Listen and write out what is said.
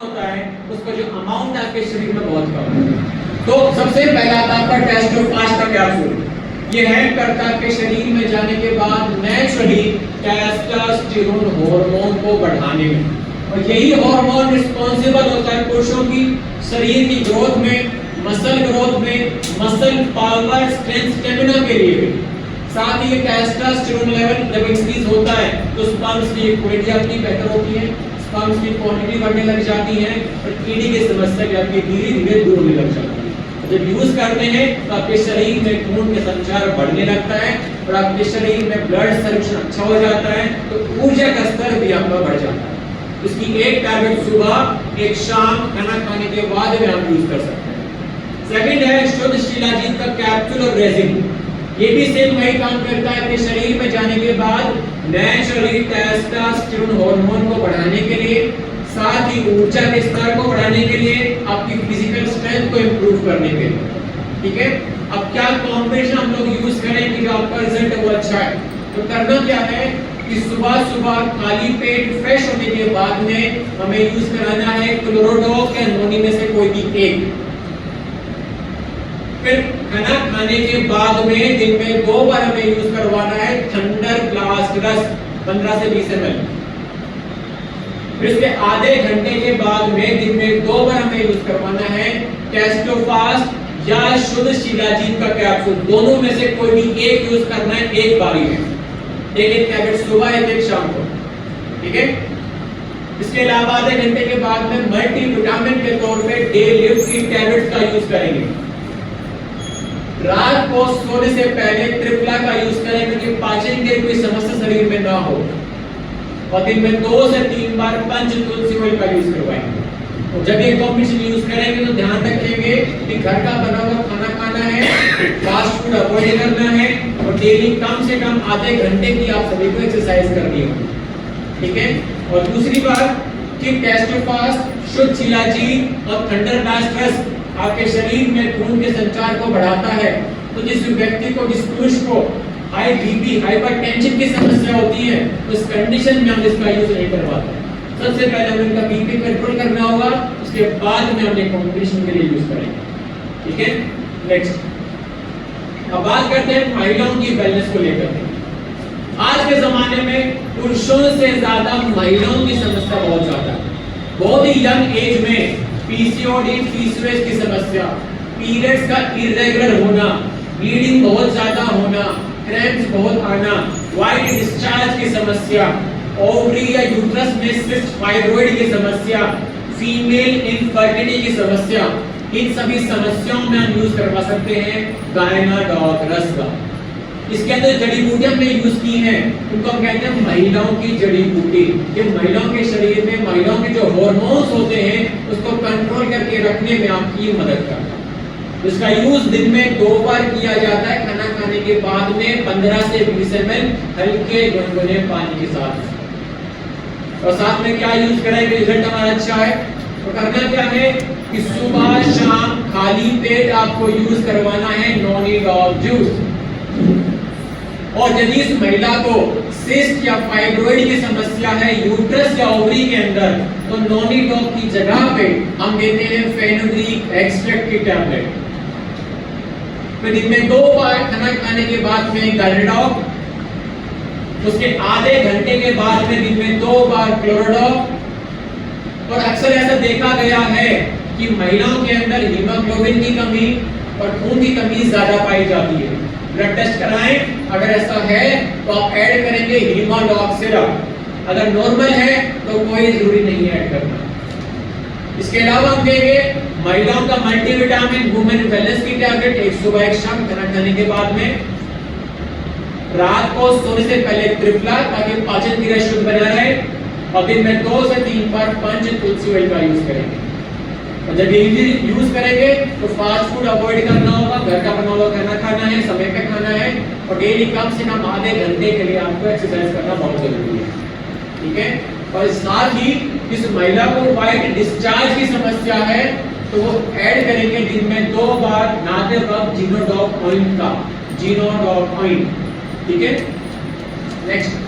होता है उसका जो अमाउंट आपके शरीर में बहुत कम है। तो सबसे पहला आता है आपका टेस्टोफास्ट का कैप्सूल। ये हेल्प करता है कि शरीर में जाने के बाद नेचुरली टेस्टोस्टेरोन हार्मोन को बढ़ाने में, और यही हार्मोन रिस्पांसिबल होता है पुरुषों की शरीर की ग्रोथ में, मसल ग्रोथ में, मसल पावर, स्ट्रेंथ, स्टेमिना के लिए। साथ ही ये टेस्टोस्टेरोन लेवल जब इंक्रीज होता है तो स्पर्म्स की क्वालिटी आपकी बेहतर होती है, स्पर्म्स की क्वांटिटी बढ़ने लग जाती है और कीड़ी की समस्या भी आपकी धीरे धीरे दूर होने लग जाती है। जब यूज करते हैं तो आपके शरीर में खून का संचार बढ़ने लगता है और आपके शरीर में ब्लड सर्कुलेशन अच्छा हो जाता है, तो ऊर्जा का स्तर भी आपका बढ़ जाता है। इसकी एक टैबलेट सुबह, एक शाम खाना खाने के बाद में आप यूज कर सकते हैं। सेकंड है शुद्ध शिलाजीत का कैप्सूल और रेजिन। ये भी सेम वही काम करता है कि शरीर में जाने के बाद नेचुरली टेस्टोस्टेरोन हार्मोन को बढ़ाने के लिए, साथ ही ऊर्जा के स्तर को बढ़ाने के लिए, आपकी फिजिकल स्ट्रेंथ को इंप्रूव करने के लिए। ठीक है, अब क्या कॉम्बिनेशन हम लोग यूज करें कि जो आपका रिजल्ट है वो अच्छा है। तो करना क्या है कि सुबह सुबह खाली पेट फ्रेश होने के बाद में हमें यूज कराना है क्लोरोडॉप या नोनी में से कोई भी एक। फिर खाना खाने के बाद में दिन में 2 बार हमें यूज करवाना है थंडर ब्लास्ट रस 15 से 20 ml। फिर इसके आधे घंटे के बाद में दिन में 2 बार हमें यूज करवाना है टेस्टोफास्ट या शुद्ध शिलाजीत का कैप्सूल। दोनों में से कोई भी एक यूज करना है एक बारी में, एक टैबलेट सुबह, एक शाम को। ठीक है, इसके अलावा आधे घंटे के बाद में मल्टीविटामिन के तौर पे डे लिफ्ट की टैबलेट्स का यूज करेंगे। रात को सोने से पहले त्रिफला का यूज करें क्योंकि पाचन की कोई समस्या शरीर में ना हो, और दिन में 2 से 3 बार पंच तुलसी ऑयल का यूज करवाएंगे। और जब ये कॉम्बिनेशन यूज करेंगे तो ध्यान रखेंगे कि घर का बना हुआ खाना खाना है, फास्ट फूड अवॉइड करना है, और डेली कम से कम आधे घंटे की आप सभी को एक्सरसाइज करनी होगी। ठीक है, और दूसरी बात कि टेस्टोफास्ट, शुद्ध शिलाजीत और थंडर ब्लास्ट रस आपके शरीर में खून के संचार को बढ़ाता है। तो जिस व्यक्ति को, जिस पुरुष को हाई बीपी, हाइपरटेंशन की समस्या होती है, तो इस कंडीशन में हम इसका यूज नहीं करवाते। सबसे पहले हमें इनका बीपी कंट्रोल करना होगा, उसके बाद में हम कॉम्बिनेशन के लिए यूज करेंगे। ठीक है, नेक्स्ट अब बात करते हैं महिलाओं की वेलनेस को लेकर। आज के जमाने में पुरुषों से ज्यादा महिलाओं की समस्या बहुत ज्यादा है। बहुत ही यंग एज में पीसीओडी, पीसीओएस की समस्या, पीरियड्स का इरेगुलर होना, ब्लीडिंग बहुत ज्यादा होना, क्रैम्प्स बहुत आना, वाइट डिस्चार्ज की समस्या, ओवरी या यूट्रस में सिस्ट फाइब्रॉइड की समस्या, फीमेल इनफर्टिलिटी की समस्या, इन सभी समस्याओं में हम यूज करवा सकते हैं गायनाडॉक रस का। इसके अंदर जड़ी बूटियां हमने यूज की हैं, उनको हम कहते हैं महिलाओं की जड़ी बूटी। ये महिलाओं के शरीर में महिलाओं के जो हार्मोन्स होते हैं उसको कंट्रोल करके रखने में आपकी मदद करता है। इसका यूज दिन में 2 बार किया जाता है, खाना खाने के बाद में 15 से 20 ml हल्के गुनगुने पानी के साथ। और साथ में क्या यूज करेंगे रिजल्ट हमारा अच्छा है। तो करना क्या है कि सुबह शाम खाली पेट आपको यूज करवाना है नॉनी डॉग जूस। और यदि इस महिला को सिस्ट या फाइब्रॉइड की समस्या है यूट्रस या ओवरी के अंदर, तो नॉनी डॉग की जगह पे हम देते हैं फेनुग्रीक एक्सट्रैक्ट की टैबलेट। फिर दिन में 2 बार खाना खाने के बाद में गायनाडॉक, उसके आधे घंटे के बाद में दिन में 2 बार क्लोरोडॉप। और अक्सर ऐसा देखा गया है कि महिलाओं के अंदर हीमोग्लोबिन की कमी और खून की कमी ज्यादा पाई जाती है। ब्लड टेस्ट कराएं, अगर ऐसा है तो आप ऐड करेंगे हीमोडॉक सिरप। अगर नॉर्मल है तो कोई जरूरी नहीं है ऐड करना। इसके अलावा हम देंगे महिलाओं का मल्टीविटामिन वुमेन वेलनेस की टैबलेट, एक सुबह एक शाम खाना खाने के बाद में। रात को सोने से पहले त्रिफला, ताकि पाचन क्रिया शुद्ध बना रहे, और दिन में 2 से 3 बार पंच तुलसी ऑयल का यूज करेंगे। और जब ये यूज करेंगे तो फास्ट फूड अवॉइड करना होगा, घर का बना हुआ खाना खाना है, समय पे खाना है, और डेली कम से कम आधे घंटे के लिए आपको एक्सरसाइज करना बहुत जरूरी है। ठीक है, और साथ ही इस महिला को वाइट डिस्चार्ज की समस्या है तो वो ऐड करेंगे दिन में 2 बार नहाते वक्त जीनोडॉक ऑयल का, जीनोडॉक ऑयल। ठीक है, नेक्स्ट